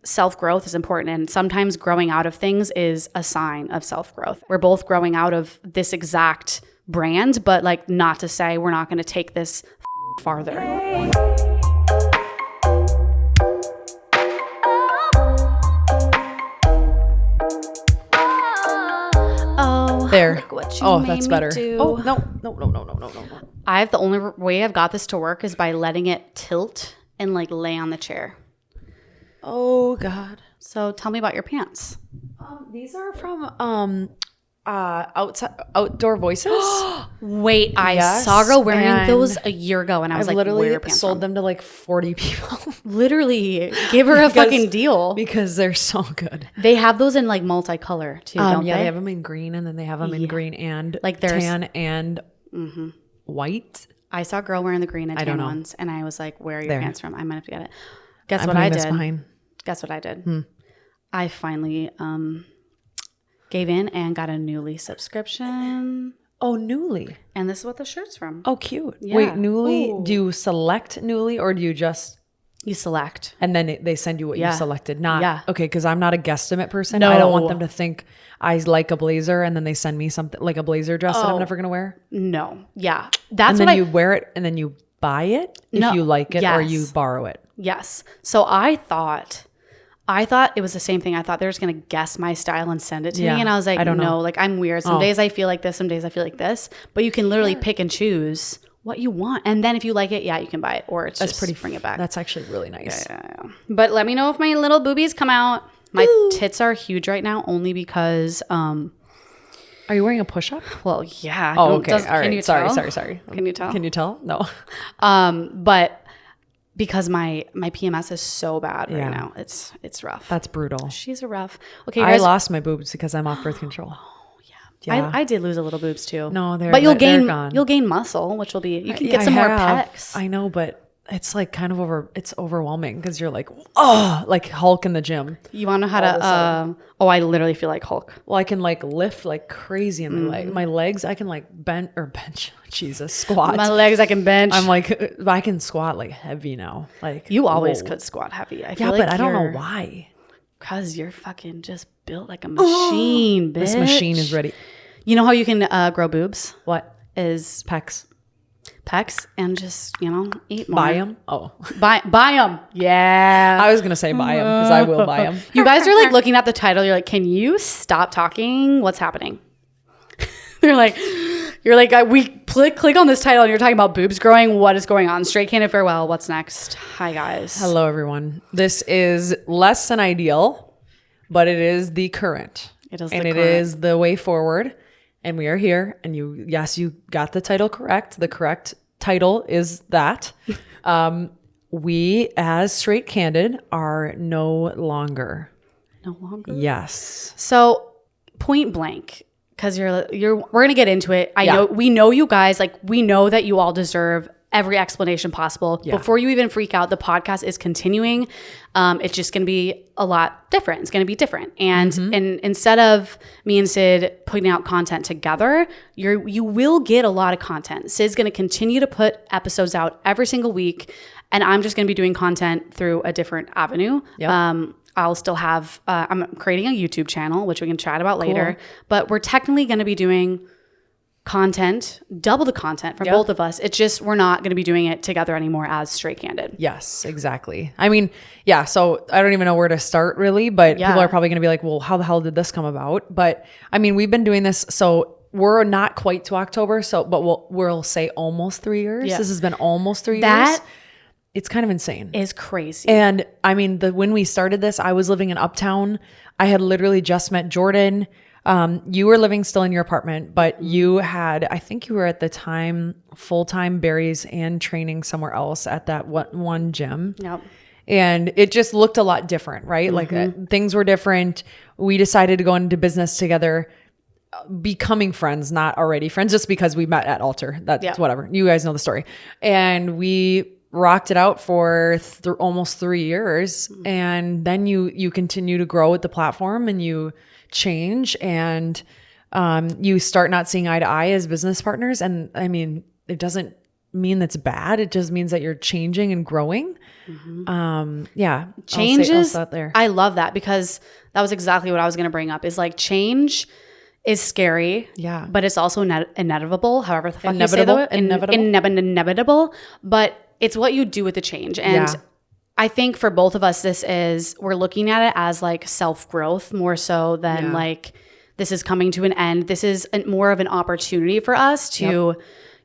self-growth is important, and sometimes growing out of things is a sign of self-growth. We're both growing out of this exact brand, but like not to say we're not going to take this farther. Oh, there. Look what you made that's me better. do. Oh, no. The only way I've got this to work is by letting it tilt and like lay on the chair. Oh God. So tell me about your pants. These are from Outdoor Voices. Wait, I Yes, saw a girl wearing and those a year ago, and I was like, literally where are your pants sold from? them to like 40 people Literally, give her a fucking deal. because they're so good. They have those in like multicolor too, don't Yeah, they? they have them in green, and then they have them in green and Like there's- tan and white. I saw a girl wearing the green and I don't tan know. ones, and I was like, where are your There. pants from? I might have to get it. Guess I'm what I putting this did? behind. Guess what I did? I finally gave in and got a Newly subscription. Oh, Newly. And this is what the shirt's from. Oh, cute. Yeah. Wait, Newly, Ooh. do you select Newly or do you just, You select. and then they send you what you selected? Not, Yeah. okay, because I'm not a guesstimate person. No. I don't want them to think I like a blazer and then they send me something like a blazer dress that I'm never going to wear. No. Yeah. That's And what then you wear it and then you buy it if No. you like it or Yes. you borrow it. Yes. So I thought it was the same thing. I thought they were just going to guess my style and send it to Yeah. me. And I was like, I don't know. no, like I'm weird. Some days I feel like this, some days I feel like this. But you can literally pick and choose what you want. And then if you like it, you can buy it. Or it's That's just pretty bring it back. That's actually really nice. Yeah. But let me know if my little boobies come out. My tits are huge right now only because, Are you wearing a push-up? well, yeah. Oh, okay. All Can right. you Sorry. tell? Can you tell? Can you tell? No. But because my PMS is so bad right Yeah. now, it's rough. That's brutal. She's a rough. Okay, I guys. lost my boobs because I'm off birth control. Yeah. I did lose a little boobs too. No, but you'll they're gain gone. you'll gain muscle, which will be you can Yeah, get some more have. pecs. I know, but it's like kind of it's overwhelming because you're like, oh, like Hulk in the gym. You want to know how to? I literally feel like Hulk. Well, I can like lift like crazy in my legs. I can like bench. Jesus, squat. My legs I can bench. I'm like, I can squat like heavy now. Like you always whoa. could squat heavy. I Yeah, feel but like I don't know you're- why. Cause you're fucking just built like a machine, bitch. This machine is ready. You know how you can grow boobs? What? Is Pecs. pecs and just eat more. Buy them? Oh. Buy them. Yeah. I was going to say buy them because I will buy them. You guys are like looking at the title. You're like, can you stop talking? What's happening? You're like, we click on this title and you're talking about boobs growing. What is going on? Straight Candid farewell. What's next? Hi, guys. Hello, everyone. This is less than ideal, but it is the current. It is and the it current. is the way forward. And we are here. And you got the title correct. The correct title is that. We, as Straight Candid, are no longer. No longer. Yes. So point blank, because we're gonna get into it. We know you guys, like we know that you all deserve every explanation possible. Yeah. Before you even freak out, the podcast is continuing. It's just gonna be a lot different. It's gonna be different. And instead of me and Sid putting out content together, you will get a lot of content. Sid's gonna continue to put episodes out every single week, and I'm just gonna be doing content through a different avenue. Yep. I'll still have, I'm creating a YouTube channel, which we can chat about later, but we're technically going to be doing content, double the content for both of us. It's just, we're not going to be doing it together anymore as Straight Candid. Yes, exactly. I mean, yeah, so I don't even know where to start really, but people are probably going to be like, well, how the hell did this come about? But I mean, we've been doing this, so we're not quite to October, but we'll say almost 3 years. Yeah. This has been almost 3 years. That It's kind of insane. is crazy. And I mean, when we started this, I was living in Uptown. I had literally just met Jordan. You were living still in your apartment, but you had, I think you were at the time full-time berries and training somewhere else at that one gym. Yep. And it just looked a lot different, right? Like things were different. We decided to go into business together, becoming friends, not already friends, just because we met at Altar. That's whatever. You guys know the story. And we rocked it out for almost 3 years. And then you continue to grow with the platform and you change and you start not seeing eye to eye as business partners. And I mean, it doesn't mean that's bad. It just means that you're changing and growing. Changes. I love that, because that was exactly what I was going to bring up, is like change is scary. Yeah. But it's also inevitable. However the fuck you say that. Inevitable. But it's what you do with the change. And I think for both of us, we're looking at it as like self-growth more so than like this is coming to an end. This is more of an opportunity for us to,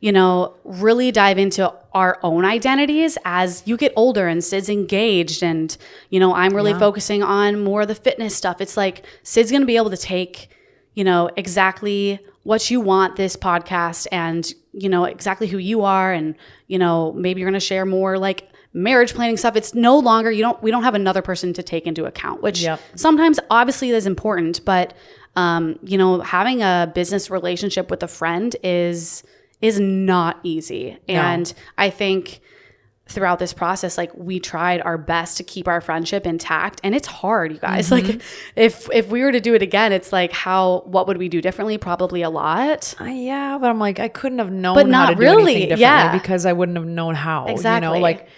you know, really dive into our own identities as you get older and Sid's engaged. And, you know, I'm really focusing on more of the fitness stuff. It's like Sid's going to be able to take, you know, exactly what you want this podcast and, you know, exactly who you are. And, you know, maybe you're going to share more like marriage planning stuff. It's no longer, we don't have another person to take into account, which sometimes obviously is important, but, you know, having a business relationship with a friend is not easy. No. And I think throughout this process, like we tried our best to keep our friendship intact, and it's hard, you guys. Like if we were to do it again, it's like what would we do differently? Probably a lot. But I'm like, I couldn't have known how to do anything differently because I wouldn't have known how. Exactly. You know, like,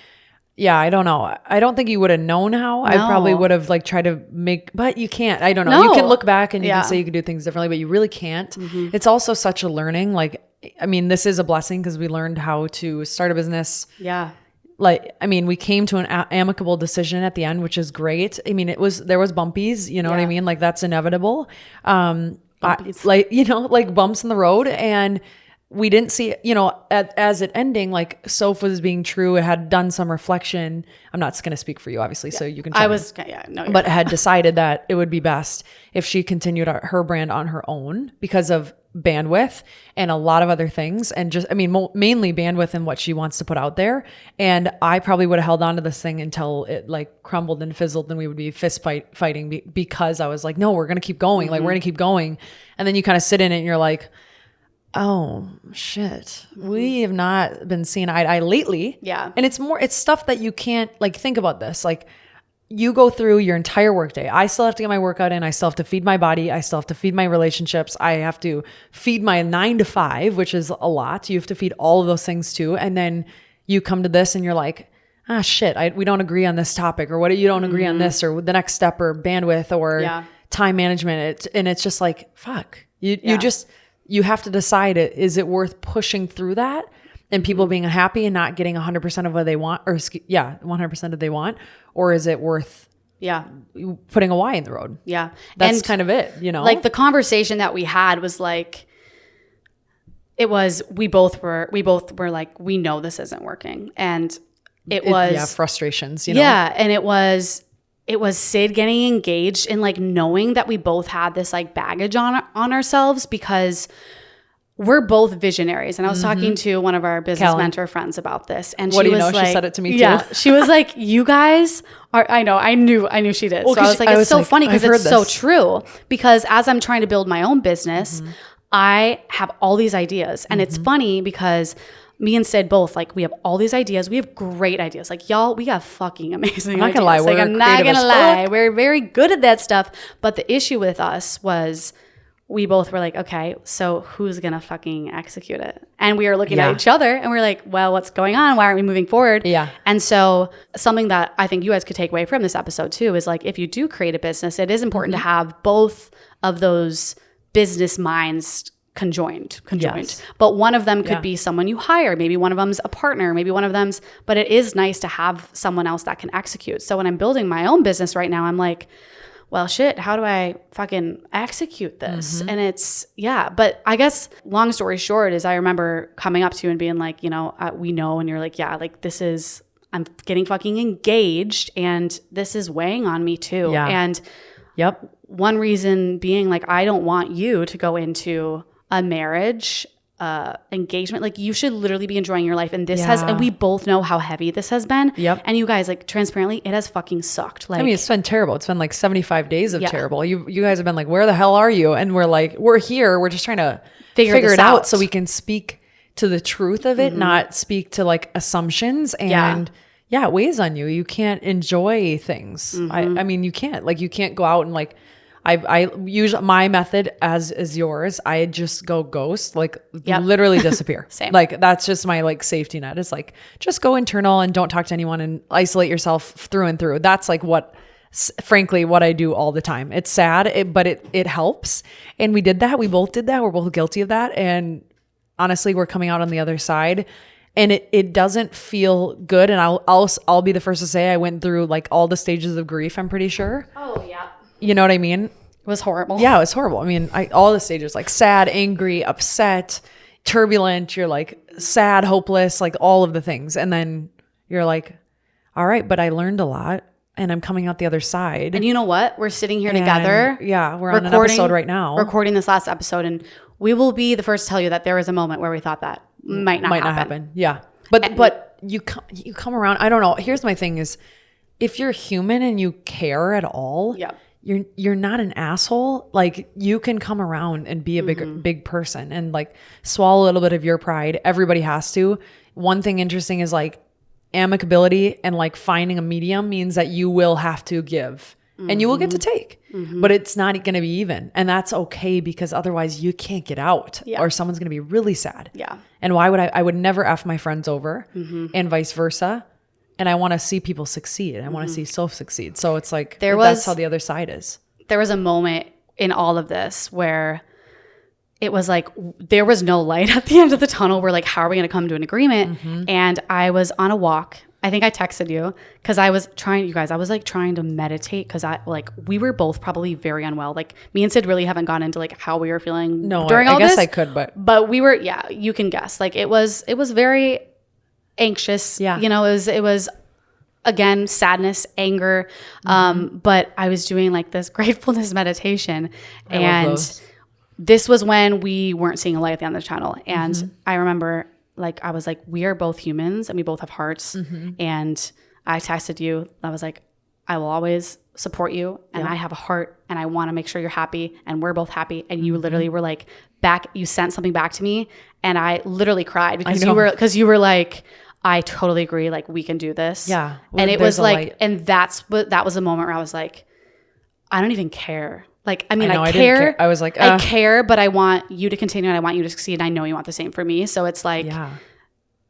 I don't know. I don't think you would have known how. No. I probably would have like tried to but you can't. I don't know. No. You can look back and you can say you could do things differently, but you really can't. It's also such a learning. Like, I mean, this is a blessing because we learned how to start a business. Yeah. Like, I mean, we came to an amicable decision at the end, which is great. I mean, there was bumpies, you know what I mean? Like that's inevitable. Like, you know, like bumps in the road, and we didn't see, you know, as it ending, like Soph was being true. It had done some reflection. I'm not going to speak for you, obviously, so you can. But had decided that it would be best if she continued her brand on her own because of bandwidth and a lot of other things, and just, I mean, mainly bandwidth and what she wants to put out there. And I probably would have held on to this thing until it like crumbled and fizzled, and we would be fighting because I was like, no, we're going to keep going. Like we're going to keep going. And then you kind of sit in it and you're like, oh shit, we have not been seeing eye to eye lately. Yeah. And it's stuff that you can't, like, think about this. Like, you go through your entire workday. I still have to get my workout in. I still have to feed my body. I still have to feed my relationships. I have to feed my 9 to 5, which is a lot. You have to feed all of those things too. And then you come to this and you're like, shit, we don't agree on this topic, or you don't agree on this, or the next step, or bandwidth, or time management. It's just like, fuck. You have to decide, is it worth pushing through that and people being unhappy and not getting 100% of what they want, or 100% of they want, or is it worth putting a Y in the road? Yeah. That's kind of it, you know? Like the conversation that we had was like, we both were like, we know this isn't working. And it was frustrations, you know? Yeah. And it was Sid getting engaged and like knowing that we both had this like baggage on ourselves, because we're both visionaries. And I was talking to one of our business mentor friends about this, and she was like, she said it to me too. Yeah, she was like, you guys are, I knew she did. Well, so I was like, it's so funny because it's so true, because as I'm trying to build my own business, I have all these ideas. And it's funny because me and Sid both, like, we have all these ideas. We have great ideas. Like, y'all, we have fucking amazing ideas. I'm not gonna lie. We're very good at that stuff. But the issue with us was we both were like, okay, so who's gonna fucking execute it? And we were looking at each other and we're like, well, what's going on? Why aren't we moving forward? Yeah. And so something that I think you guys could take away from this episode too is like, if you do create a business, it is important to have both of those business minds conjoined. Yes. But one of them could be someone you hire. Maybe one of them's a partner. Maybe one of them's, but it is nice to have someone else that can execute. So when I'm building my own business right now, I'm like, well, shit, how do I fucking execute this? And it's, but I guess long story short is I remember coming up to you and being like, you know, we know. And you're like, yeah, like I'm getting fucking engaged and this is weighing on me too. Yeah. And one reason being like, I don't want you to go into a marriage engagement, like you should literally be enjoying your life, and this and we both know how heavy this has been. And you guys, like, transparently, it has fucking sucked. Like, I mean, it's been terrible. It's been like 75 days of terrible. You guys have been like, where the hell are you? And we're like, we're here, we're just trying to figure it out so we can speak to the truth of it, not speak to like assumptions. And it weighs on you. You can't enjoy things. I mean, you can't go out and like, I use my method as is yours. I just go ghost, like literally disappear. Same. Like that's just my like safety net. It's like, just go internal and don't talk to anyone and isolate yourself through and through. That's like frankly, what I do all the time. It's sad, but it helps. And we did that. We both did that. We're both guilty of that. And honestly, we're coming out on the other side. And it doesn't feel good. And I'll be the first to say I went through like all the stages of grief, I'm pretty sure. Oh, yeah. You know what I mean? It was horrible. Yeah, it was horrible. I mean, all the stages, like sad, angry, upset, turbulent. You're like sad, hopeless, like all of the things. And then you're like, all right, but I learned a lot and I'm coming out the other side. And you know what? We're sitting here together. Yeah, we're on an episode right now. Recording this last episode. And we will be the first to tell you that there was a moment where we thought that might not happen. Yeah. But you come around. I don't know. Here's my thing is, if you're human and you care at all, you're not an asshole. Like you can come around and be a big person and like swallow a little bit of your pride. Everybody has to. One thing interesting is like amicability and like finding a medium means that you will have to give and you will get to take, but it's not going to be even. And that's okay because otherwise you can't get out or someone's going to be really sad. Yeah. And why would I would never F my friends over and vice versa. And I want to see people succeed. I want to see Soph succeed. So it's like, that's how the other side is. There was a moment in all of this where it was like, there was no light at the end of the tunnel. We're like, how are we going to come to an agreement? And I was on a walk. I think I texted you because I was trying to meditate because we were both probably very unwell. Like me and Sid really haven't gone into like how we were feeling during all this. I guess I could, but we were, you can guess. Like it was very anxious. Yeah. You know, it was again, sadness, anger. But I was doing like this gratefulness meditation and this was when we weren't seeing a light at the end of the tunnel. And I remember like, I was like, we are both humans and we both have hearts. And I texted you. I was like, I will always support you. And I have a heart and I want to make sure you're happy and we're both happy. And you literally were like you sent something back to me and I literally cried because you were like, I totally agree. Like we can do this. Yeah. And it was like, light. And that was a moment where I was like, I don't even care. Like, I mean, I care. I was like, I care, but I want you to continue and I want you to succeed. And I know you want the same for me. So it's like,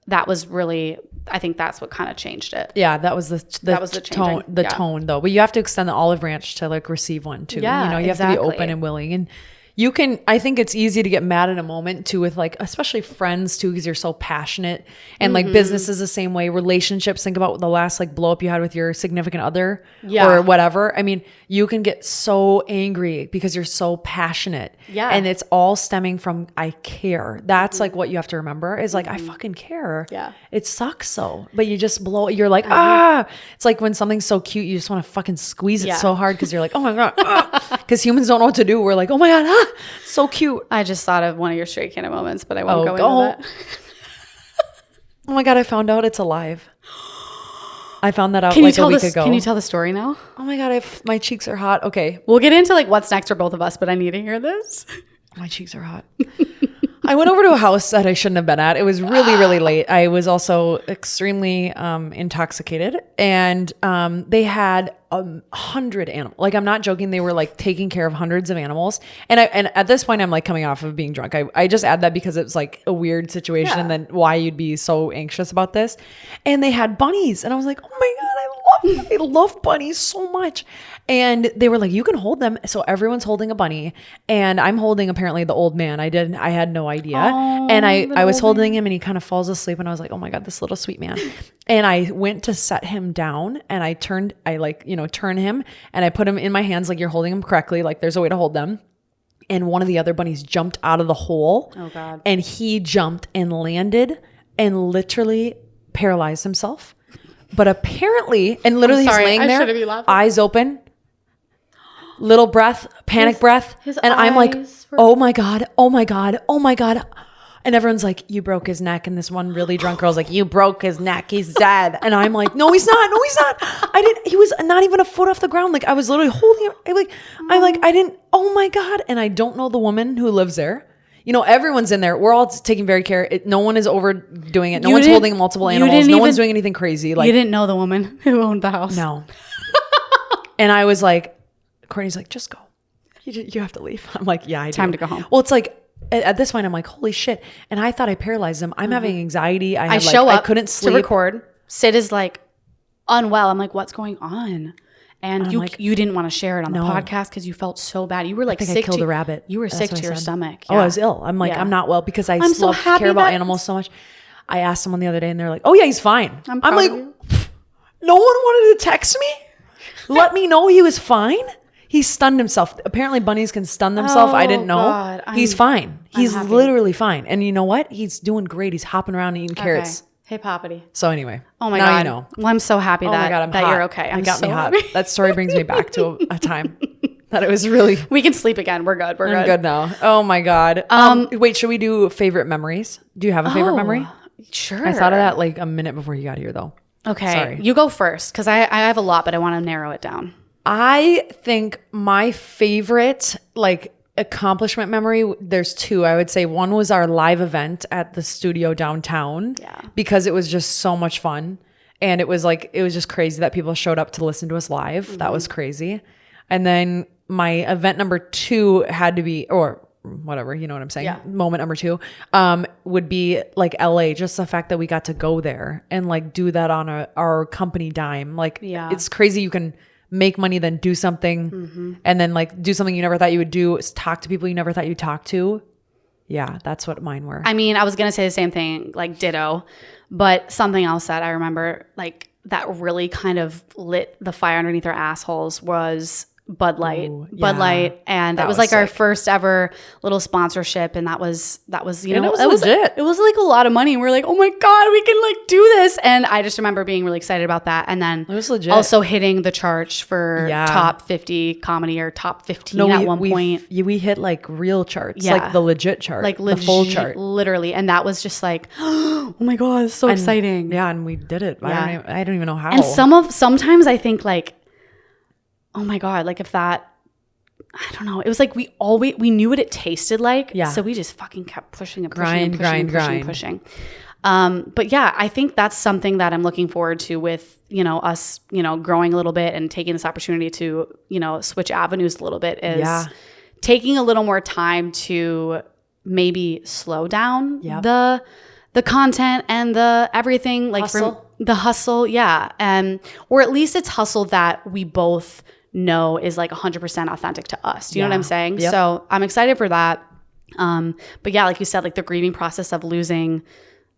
that was really, I think that's what kind of changed it. Yeah. That was the tone though. But you have to extend the olive branch to like receive one too. Yeah, you know, you have to be open and willing. And you can, I think it's easy to get mad in a moment too with like, especially friends too, because you're so passionate and like business is the same way. Relationships, think about the last like blow up you had with your significant other or whatever. I mean, you can get so angry because you're so passionate. Yeah. And it's all stemming from, I care. That's like what you have to remember is like, I fucking care. Yeah. It sucks so, but you just you're like, it's like when something's so cute, you just want to fucking squeeze it so hard because you're like, oh my God, because humans don't know what to do. We're like, oh my God, so cute. I just thought of one of your straight Candid moments, but I won't go into that. Oh my God, I found out it's alive. I found that out like a week ago. Can you tell the story now? Oh my God, my cheeks are hot. Okay. We'll get into like what's next for both of us, but I need to hear this. My cheeks are hot. I went over to a house that I shouldn't have been at. It was really, really late. I was also extremely intoxicated and they had 100 animals. Like, I'm not joking. They were like taking care of hundreds of animals. And at this point I'm like coming off of being drunk. I just add that because it's like a weird situation and then why you'd be so anxious about this. And they had bunnies and I was like, oh my God, I love bunnies so much. And they were like, you can hold them. So everyone's holding a bunny and I'm holding apparently the old man. I had no idea. And I was holding him and he kind of falls asleep and I was like, oh my God, this little sweet man. And I went to set him down and I turn him and I put him in my hands like you're holding him correctly. Like there's a way to hold them. And one of the other bunnies jumped out of the hole. Oh God. And he jumped and landed and literally paralyzed himself. But apparently, and literally he's laying there, eyes open, little breath, panic breath. And I'm like, oh my God, oh my God, oh my God. And everyone's like, you broke his neck. And this one really drunk girl's like, you broke his neck. He's dead. And I'm like, no, he's not. No, he's not. He was not even a foot off the ground. Like I was literally holding him. I didn't, oh my God. And I don't know the woman who lives there. You know, everyone's in there. We're all taking very care. No one is overdoing it. No one's holding multiple animals. No one's doing anything crazy. Like, you didn't know the woman who owned the house. No. And I was like, Courtney's like, just go. you have to leave. I'm like, yeah, I do. Time to go home. Well, it's like, at this point, I'm like, holy shit. And I thought I paralyzed him. I'm having anxiety. I show up I couldn't sleep. to record. Sid is like unwell. I'm like, what's going on? And you didn't want to share it on the podcast because you felt so bad. You were like I think sick. I killed a rabbit. You were sick to your stomach. Yeah. Oh, I was ill. I'm like, I'm not well because I so care about animals so much. I asked someone the other day and they're like, oh yeah, he's fine. I'm like, no one wanted to text me? Let me know he was fine? He stunned himself. Apparently bunnies can stun themselves. I didn't know. God. He's fine. He's literally fine. And you know what? He's doing great. He's hopping around and eating carrots. Hey, Poppity. So anyway. Oh my now God. You know. Well, I'm so happy that you're okay. It got me hot. That story brings me back to a time that it was really. We can sleep again. We're good. I'm good now. Oh my God. Wait, should we do favorite memories? Do you have a favorite memory? Sure. I thought of that like a minute before you got here though. Okay. Sorry. You go first because I have a lot, but I want to narrow it down. I think my favorite like accomplishment memory, there's two. I would say one was our live event at the studio downtown. Yeah. Because it was just so much fun. And it was just crazy that people showed up to listen to us live. Mm-hmm. That was crazy. And then my event number 2 had to be, or whatever, you know what I'm saying? Yeah. Moment number 2 would be like LA, just the fact that we got to go there and like do that on our company dime. Like it's crazy. You can make money, then do something and then like do something you never thought you would do, talk to people you never thought you'd talk to. Yeah, that's what mine were. I mean, I was going to say the same thing, like ditto, but something else that I remember like that really kind of lit the fire underneath our assholes was Bud Light. Ooh, yeah. Bud Light, and that was like sick. Our first ever little sponsorship, and that was you know, it was legit. It was like a lot of money. And we're like, oh my God, we can like do this, and I just remember being really excited about that. And then it was legit. Also hitting the charts for top 50 comedy or top 15 at one point. We hit like real charts, like the legit chart, like the full chart, literally, and that was just like, oh my God, it's so exciting. Yeah, and we did it. Yeah. I don't even know how. And sometimes I think like, oh my God, like if that, I don't know. It was like we knew what it tasted like. Yeah. So we just fucking kept pushing and pushing. But yeah, I think that's something that I'm looking forward to with, you know, us, you know, growing a little bit and taking this opportunity to, you know, switch avenues a little bit is taking a little more time to maybe slow down the content and the everything, like the hustle. Yeah. Or at least it's hustle that we both know is like 100% authentic to us. Do you know what I'm saying? Yep. So I'm excited for that. But yeah, like you said, like the grieving process of losing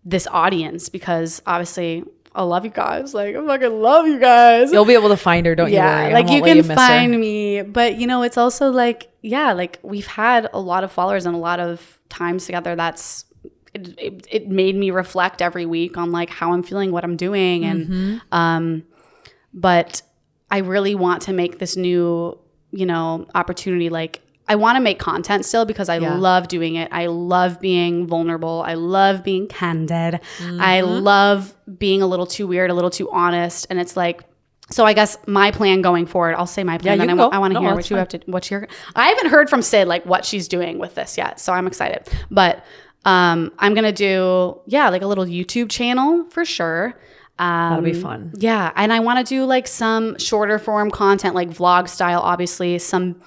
this audience, because obviously I love you guys. Like I fucking love you guys. You'll be able to find her. Don't you worry. Like you can find me, but you know, it's also like, yeah, like we've had a lot of followers and a lot of times together. It made me reflect every week on like how I'm feeling, what I'm doing. And, but I really want to make this new, you know, opportunity. Like I want to make content still because I love doing it. I love being vulnerable. I love being candid. I love being a little too weird, a little too honest. And it's like, so I guess my plan going forward, I'll say my plan. Yeah, then I want to hear what you have to, I haven't heard from Sid, like what she's doing with this yet. So I'm excited, but I'm going to do, like a little YouTube channel for sure. That'll be fun. Yeah. And I want to do like some shorter form content, like vlog style, obviously some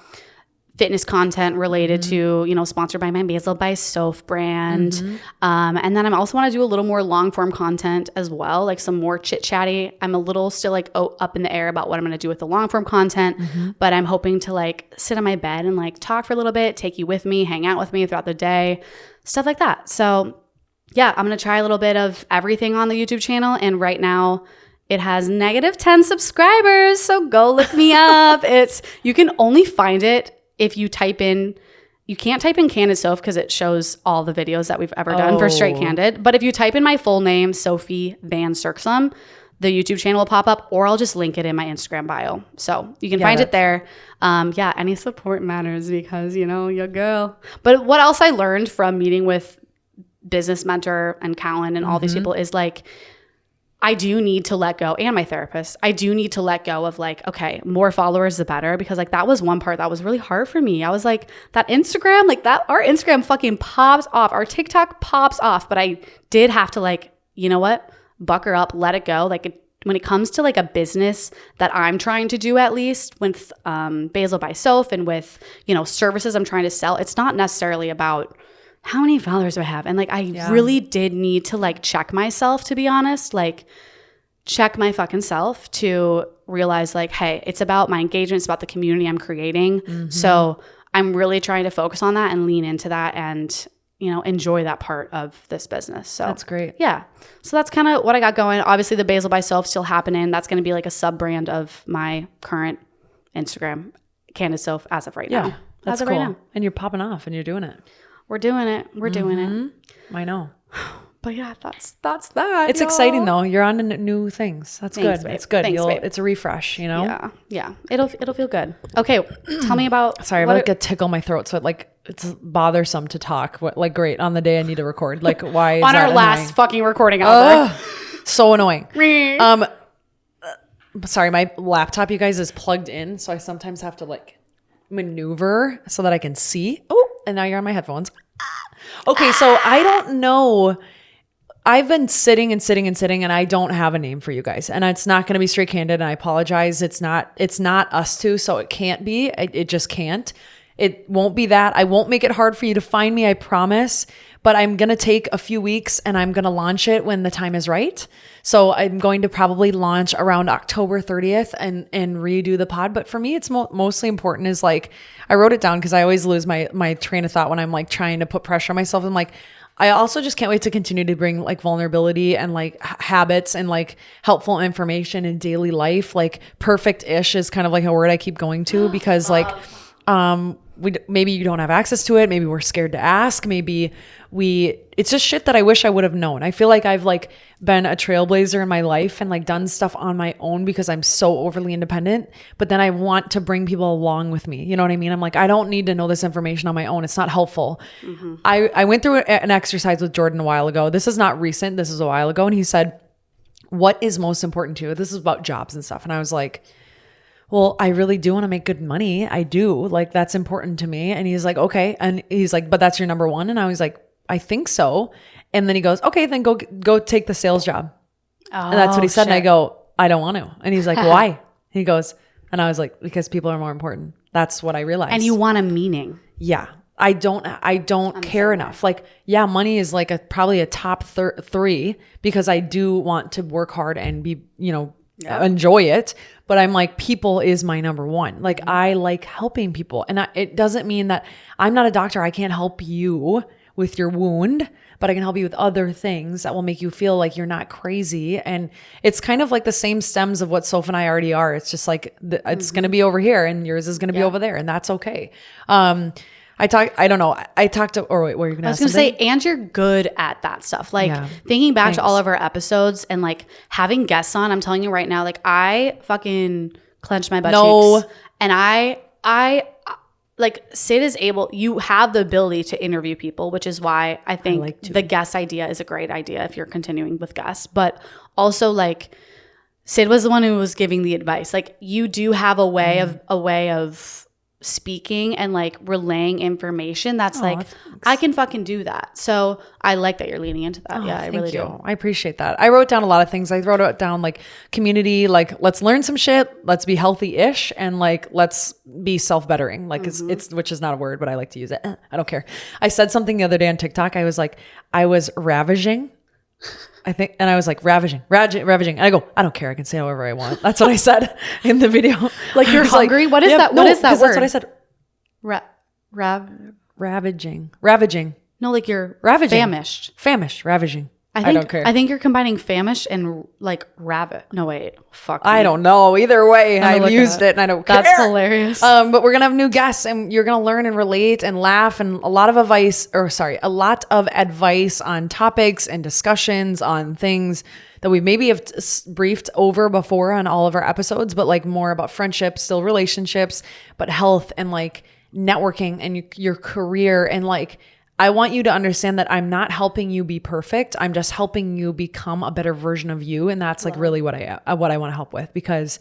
fitness content related to, you know, sponsored by my Basil by Soph brand. And then I also want to do a little more long form content as well, like some more chit chatty. I'm a little still like up in the air about what I'm going to do with the long form content, but I'm hoping to like sit on my bed and like talk for a little bit, take you with me, hang out with me throughout the day, stuff like that. So yeah, I'm going to try a little bit of everything on the YouTube channel. And right now it has -10 subscribers. So go look me up. You can only find it if you type in, you can't type in Candid Soph because it shows all the videos that we've ever done for Straight Candid. But if you type in my full name, Sophie Van Serksum, the YouTube channel will pop up, or I'll just link it in my Instagram bio. So you can find it there. Any support matters because, you know, your girl. But what else I learned from meeting with business mentor and Callan and all these people is like, I do need to let go, and my therapist, I do need to let go of like, okay, more followers the better, because like that was one part that was really hard for me. I was like, that Instagram, like that, our Instagram fucking pops off, our TikTok pops off, but I did have to like, you know what, buck her up, let it go. Like when it comes to like a business that I'm trying to do, at least with Basil by Soph and with, services I'm trying to sell, it's not necessarily about how many followers do I have. And like, I really did need to like check myself, to be honest, like check my fucking self to realize like, hey, it's about my engagement. It's about the community I'm creating. Mm-hmm. So I'm really trying to focus on that and lean into that and, enjoy that part of this business. So that's great. Yeah. So that's kind of what I got going. Obviously the Basil by Soph still happening. That's going to be like a sub brand of my current Instagram, Candid Soph, as of right now. Yeah. That's cool. Right now. And you're popping off and you're doing it. We're doing it. We're doing it. I know. But yeah, that's that. It's exciting though. You're on to new things. That's Thanks, good. Babe. It's good. Thanks, It's a refresh, Yeah. It'll feel good. Okay, tell me about. Sorry, I have like a tickle in my throat, so it's bothersome to talk. Great on the day I need to record. Like, why? Is on that our last annoying? fucking recording ever. So annoying. Sorry, my laptop, you guys, is plugged in, so I sometimes have to like maneuver so that I can see. Oh, and now you're on my headphones. Okay, so I don't know. I've been sitting and I don't have a name for you guys, and it's not going to be Straight Candid, and I apologize. It's not us two, so it can't be. It just can't. It won't be that. I won't make it hard for you to find me, I promise, but I'm going to take a few weeks and I'm going to launch it when the time is right. So I'm going to probably launch around October 30th and redo the pod. But for me, it's mostly important is like, I wrote it down because I always lose my train of thought when I'm like trying to put pressure on myself. I'm like, I also just can't wait to continue to bring like vulnerability and like habits and like helpful information in daily life. Like perfect-ish is kind of like a word I keep going to because like, maybe you don't have access to it. Maybe we're scared to ask. Maybe it's just shit that I wish I would have known. I feel like I've like been a trailblazer in my life and like done stuff on my own because I'm so overly independent, but then I want to bring people along with me. You know what I mean? I'm like, I don't need to know this information on my own. It's not helpful. Mm-hmm. I went through an exercise with Jordan a while ago. This is not recent. This is a while ago. And he said, what is most important to you? This is about jobs and stuff. And I was like, well, I really do want to make good money. I do. Like, that's important to me. And he's like, okay. And he's like, but that's your number one. And I was like, I think so. And then he goes, okay, then go take the sales job. Oh, and that's what he said. Shit. And I go, I don't want to. And he's like, why? He goes, and I was like, because people are more important. That's what I realized. And you want a meaning. Yeah. I don't care enough. Like, yeah, money is like probably a top 3 because I do want to work hard and be, enjoy it. But I'm like, people is my number one. Like, I like helping people. And it doesn't mean that I'm not a doctor. I can't help you with your wound, but I can help you with other things that will make you feel like you're not crazy. And it's kind of like the same stems of what Soph and I already are. It's just like, it's going to be over here and yours is going to be over there. And that's okay. I was going to say, and you're good at that stuff. Like thinking back to all of our episodes and like having guests on, I'm telling you right now, like I fucking clenched my butt cheeks. And I like Sid is you have the ability to interview people, which is why I think the guest idea is a great idea if you're continuing with guests. But also like Sid was the one who was giving the advice. Like you do have a way of speaking and like relaying information that's thanks. I can fucking do that. So I like that you're leaning into that. I really do. I appreciate that. I wrote down a lot of things. I wrote it down like community, like let's learn some shit, let's be healthy-ish, and like let's be self-bettering. Like it's which is not a word, but I like to use it. I don't care. I said something the other day on TikTok. I was like, I was ravaging. I think, and I was like ravaging. And I go, I don't care. I can say however I want. That's what I said in the video. Like you're hungry. Like, what is that? What is that word? That's what I said. Ravaging. No, like you're ravaging. Famished. Ravaging. I don't care. I think you're combining famished and like rabbit. No, wait. Fuck me. I don't know. Either way, I used it and I don't care. That's hilarious. But we're going to have new guests and you're going to learn and relate and laugh and a lot of advice on topics and discussions on things that we maybe have briefed over before on all of our episodes, but like more about friendships, still relationships, but health and like networking and your career. And like, I want you to understand that I'm not helping you be perfect. I'm just helping you become a better version of you. And that's like really what I want to help with, because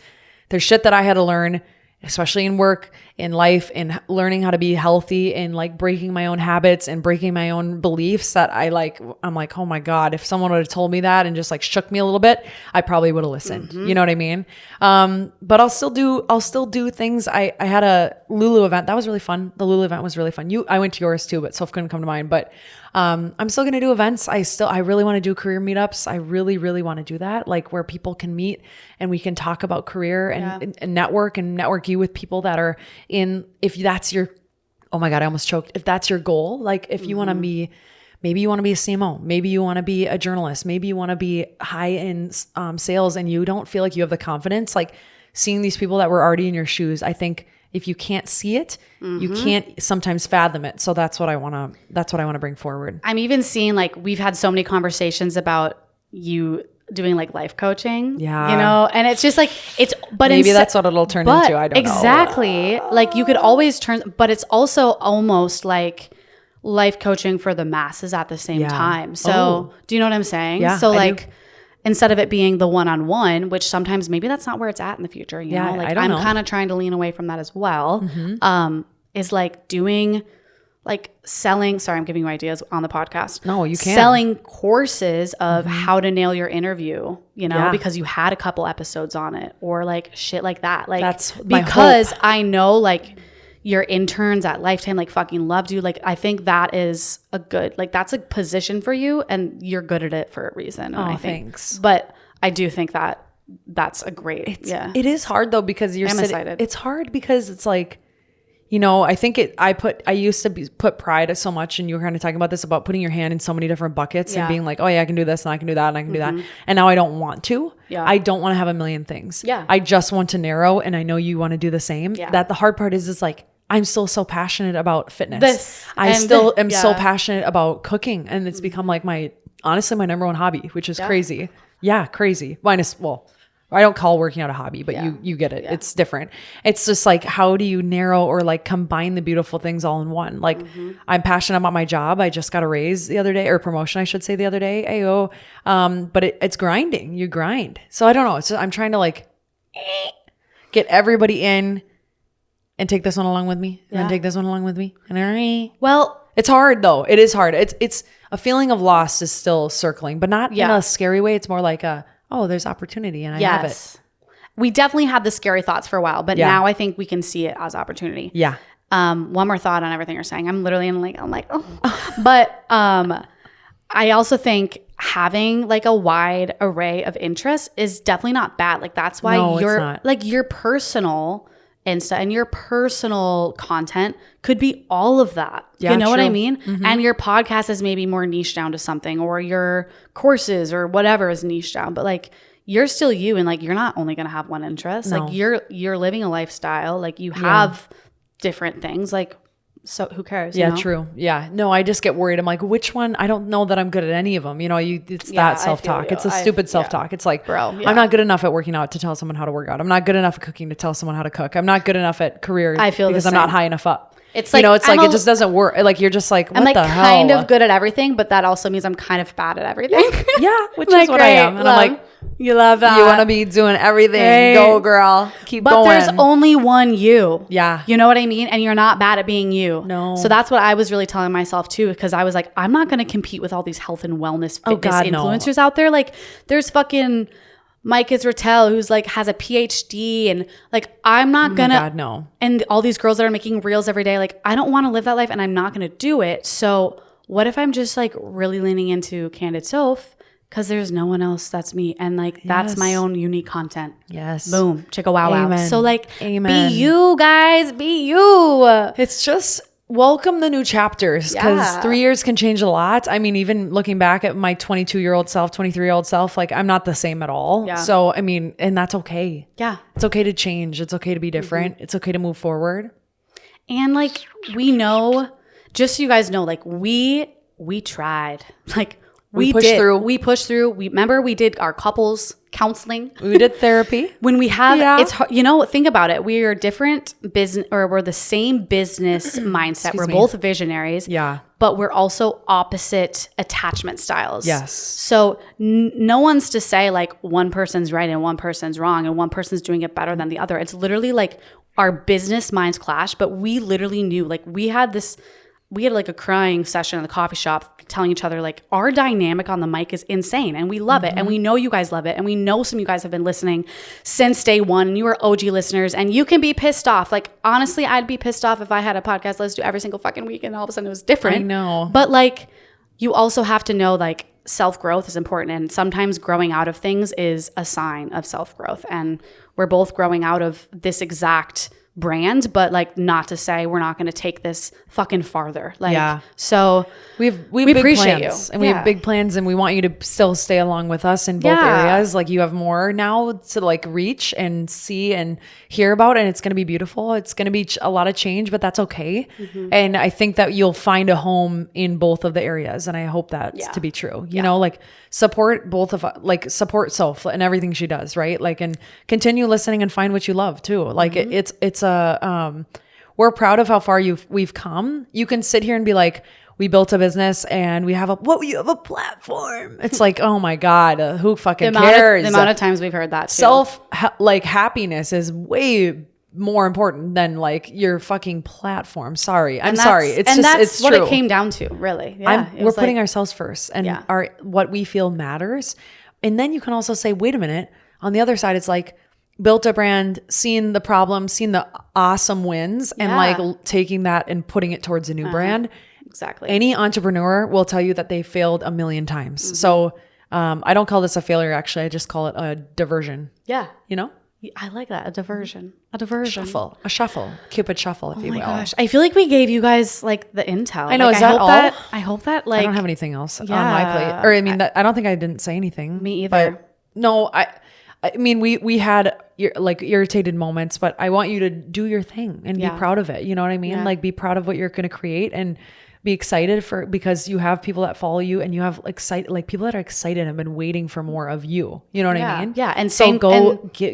there's shit that I had to learn especially in work, in life, in learning how to be healthy, and like breaking my own habits and breaking my own beliefs that I'm like, oh my God, if someone would have told me that and just like shook me a little bit, I probably would have listened. You know what I mean? But I'll still do things. I had a Lulu event. That was really fun. The Lulu event was really fun. I went to yours too, but Soph couldn't come to mine, but I'm still going to do events. I really want to do career meetups. I really, really want to do that. Like where people can meet and we can talk about career and network you with people that are if that's your, oh my God, I almost choked. If that's your goal, like if you want to be, maybe you want to be a CMO, maybe you want to be a journalist, maybe you want to be high in sales and you don't feel like you have the confidence, like seeing these people that were already in your shoes, I think if you can't see it, you can't sometimes fathom it. So that's what I want to bring forward. I'm even seeing like, we've had so many conversations about you doing like life coaching, you know, and it's just like, but maybe that's what it'll turn into. I don't know. Exactly. Like you could always but it's also almost like life coaching for the masses at the same time. So do you know what I'm saying? Yeah, so like, instead of it being the one-on-one, which sometimes maybe that's not where it's at in the future, you know, like I'm kind of trying to lean away from that as well. Is like doing like selling, sorry, I'm giving you ideas on the podcast. No, you can't. Selling courses of how to nail your interview, you know, because you had a couple episodes on it or like shit like that. Like that's my because hope. I know like your interns at Lifetime like fucking loved you. Like I think that is a good, like that's a position for you and you're good at it for a reason. And Thanks. But I do think that that's a great, It is hard though because it's hard because it's like, you know, I think I used to put pride so much, and you were kind of talking about this, about putting your hand in so many different buckets and being like, oh yeah, I can do this and I can do that and I can do that. And now I don't want to. Yeah. I don't want to have a million things. Yeah. I just want to narrow, and I know you want to do the same. Yeah. That the hard part is like, I'm still so passionate about fitness. I still am so passionate about cooking, and it's become like honestly my number one hobby, which is crazy. Yeah, crazy. I don't call working out a hobby, but you get it. Yeah. It's different. It's just like, how do you narrow or like combine the beautiful things all in one? Like I'm passionate about my job. I just got a raise the other day, or promotion, I should say, the other day. Ayo. But it's grinding. You grind. So I don't know. It's just, I'm trying to like get everybody in and take this one along with me, and then take this one along with me. Well, it's hard though. It is hard. It's a feeling of loss is still circling, but not in a scary way. It's more like there's opportunity and I have it. We definitely had the scary thoughts for a while, but now I think we can see it as opportunity. Yeah. One more thought on everything you're saying. I'm literally but I also think having like a wide array of interests is definitely not bad. Like that's why your personal Insta and your personal content could be all of that. You know what I mean? And your podcast is maybe more niche down to something, or your courses or whatever is niche down, but like you're still you, and like you're not only going to have one interest. No. Like you're living a lifestyle, like you have different things, like, so who cares? Yeah, you know? True. Yeah. No, I just get worried. I'm like, which one? I don't know that I'm good at any of them. You know, it's that self-talk. It's a stupid self-talk. It's like, bro, I'm not good enough at working out to tell someone how to work out. I'm not good enough at cooking to tell someone how to cook. I'm not good enough at career because I'm not high enough up. It's like, it just doesn't work. Like, you're just like, what the hell? I'm kind of good at everything, but that also means I'm kind of bad at everything. Yeah, which is what I am. And I'm like, you love that. You want to be doing everything. Right. Go, girl. Keep going. But there's only one you. Yeah. You know what I mean? And you're not bad at being you. No. So that's what I was really telling myself too, because I was like, I'm not going to compete with all these health and wellness fitness influencers out there. Like, there's fucking Mike Israel, who's like has a PhD, and like I'm not gonna and all these girls that are making reels every day, like I don't want to live that life, and I'm not gonna do it. So what if I'm just like really leaning into Candid Soph, because there's no one else that's me, and like that's my own unique content. Yes. Boom. Chicka wow wow. So like be you guys, be you. It's just welcome the new chapters, because 3 years can change a lot. I mean, even looking back at my 22-year-old self, 23-year-old self, like I'm not the same at all. Yeah. So, I mean, and that's okay. Yeah. It's okay to change. It's okay to be different. It's okay to move forward. And like, we know, just so you guys know, like we tried. Like we pushed through. We pushed through. We did our couples counseling. We did therapy. When we have, it's hard, you know, think about it. We are different business, or we're the same business mindset. We're both visionaries. Yeah. But we're also opposite attachment styles. Yes. So no one's to say like one person's right and one person's wrong and one person's doing it better than the other. It's literally like our business minds clash, but we literally knew, like we had like a crying session in the coffee shop telling each other like our dynamic on the mic is insane and we love it. And we know you guys love it. And we know some of you guys have been listening since day one and you are OG listeners and you can be pissed off. Like honestly, I'd be pissed off if I had a podcast let's do every single fucking week and all of a sudden it was different. I know. But like you also have to know like self-growth is important. And sometimes growing out of things is a sign of self-growth. And we're both growing out of this exact brand, but like not to say we're not going to take this fucking farther. Like, so we big appreciate plans. You. And we have big plans and we want you to still stay along with us in both areas. Like you have more now to like reach and see and hear about, and it's going to be beautiful. It's going to be a lot of change, but that's okay. And I think that you'll find a home in both of the areas. And I hope that's to be true, you know, like support both of us, like support Soph and everything she does. Right. Like, and continue listening and find what you love too. Like we're proud of how far we've come. You can sit here and be like, we built a business and we have you have a platform. It's like, oh my God, who fucking cares? The amount of times we've heard that too. Happiness is way more important than like your fucking platform. Sorry. I'm sorry. It's what true. It came down to, really. Yeah. We're putting ourselves first and what we feel matters. And then you can also say, wait a minute, on the other side, it's like, built a brand, seen the problems, seen the awesome wins, and like taking that and putting it towards a new brand. Exactly. Any entrepreneur will tell you that they failed a million times. So I don't call this a failure, actually. I just call it a diversion. Yeah. You know? I like that. A diversion. A shuffle. Cupid shuffle, if you will. Oh my gosh. I feel like we gave you guys like the intel. I know. Like, is that all? I hope that like. I don't have anything else on my plate. Or I mean, I don't think I didn't say anything. Me either. But no, I mean, we had like irritated moments, but I want you to do your thing and be proud of it. You know what I mean? Yeah. Like be proud of what you're going to create and be excited because you have people that follow you and you have people that are excited and have been waiting for more of you. You know what I mean? Yeah. And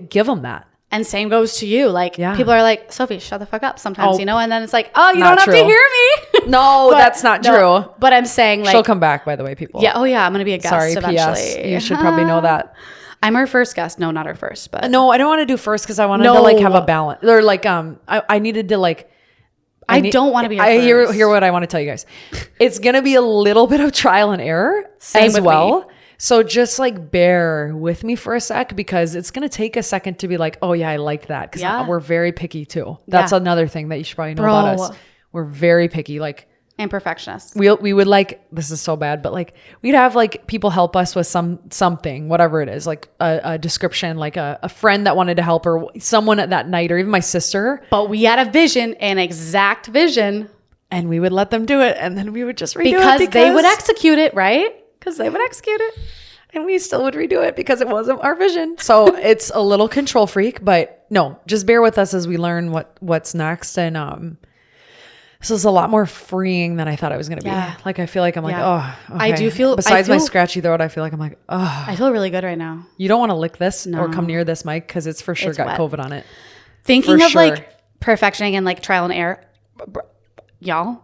give them that. And same goes to you. Like people are like, Sophie, shut the fuck up sometimes, you know? And then it's like, oh, you don't have to hear me. No, that's not true. But I'm saying like. She'll come back, by the way, people. Yeah. Oh yeah. I'm going to be a guest eventually. PS. You should probably know that. I'm her first guest. No, not her first, but no, I don't want to do first because I wanted to like have a balance or like I needed to like I don't want to be her first. Hear what I want to tell you guys. It's gonna be a little bit of trial and error as well. Me. So just like bear with me for a sec because it's gonna take a second to be like, oh yeah, I like that because we're very picky too. That's another thing that you should probably know about us. We're very picky, like. And perfectionists. We would like, this is so bad, but like we'd have like people help us with something, whatever it is, like a description, like a friend that wanted to help or someone at that night or even my sister. But we had a vision, an exact vision. And we would let them do it. And then we would just redo it. Because they would execute it, right? Because they would execute it. And we still would redo it because it wasn't our vision. So it's a little control freak, but no, just bear with us as we learn what's next. And, this is a lot more freeing than I thought it was going to be. Like, I feel like I'm like, oh, okay. I do feel, besides my scratchy throat, I feel like I'm like, oh. I feel really good right now. You don't want to lick this or come near this mic because it's for sure got wet. COVID on it. Thinking of like perfectioning and like trial and error, y'all,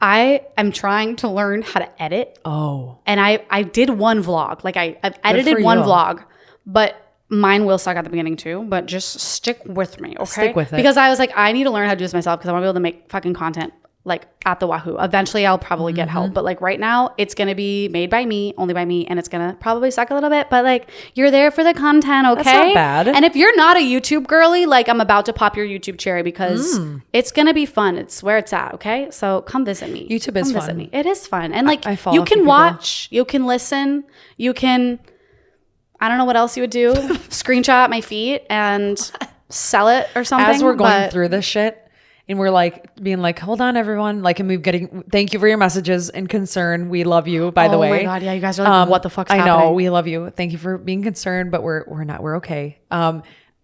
I am trying to learn how to edit. Oh. And I did one vlog. Like I've edited one vlog, but mine will suck at the beginning too, but just stick with me, okay? Stick with it. Because I was like, I need to learn how to do this myself because I want to be able to make fucking content like at the wahoo. Eventually I'll probably get help, but like right now it's going to be made by me, only by me, and it's going to probably suck a little bit, but like you're there for the content, okay? That's not bad. And if you're not a YouTube girly, like I'm about to pop your YouTube cherry because it's going to be fun. It's where it's at, okay? So come visit me. YouTube is fun. Visit me. It is fun. And like you can watch, you can listen, you can... I don't know what else you would do. Screenshot my feet and sell it or something. As we're going through this shit and we're like being like, hold on everyone. Like, and we're getting, thank you for your messages and concern. We love you, by the way. Oh my God. Yeah. You guys are like, what the fuck's happening? I know. We love you. Thank you for being concerned, but we're not, we're okay.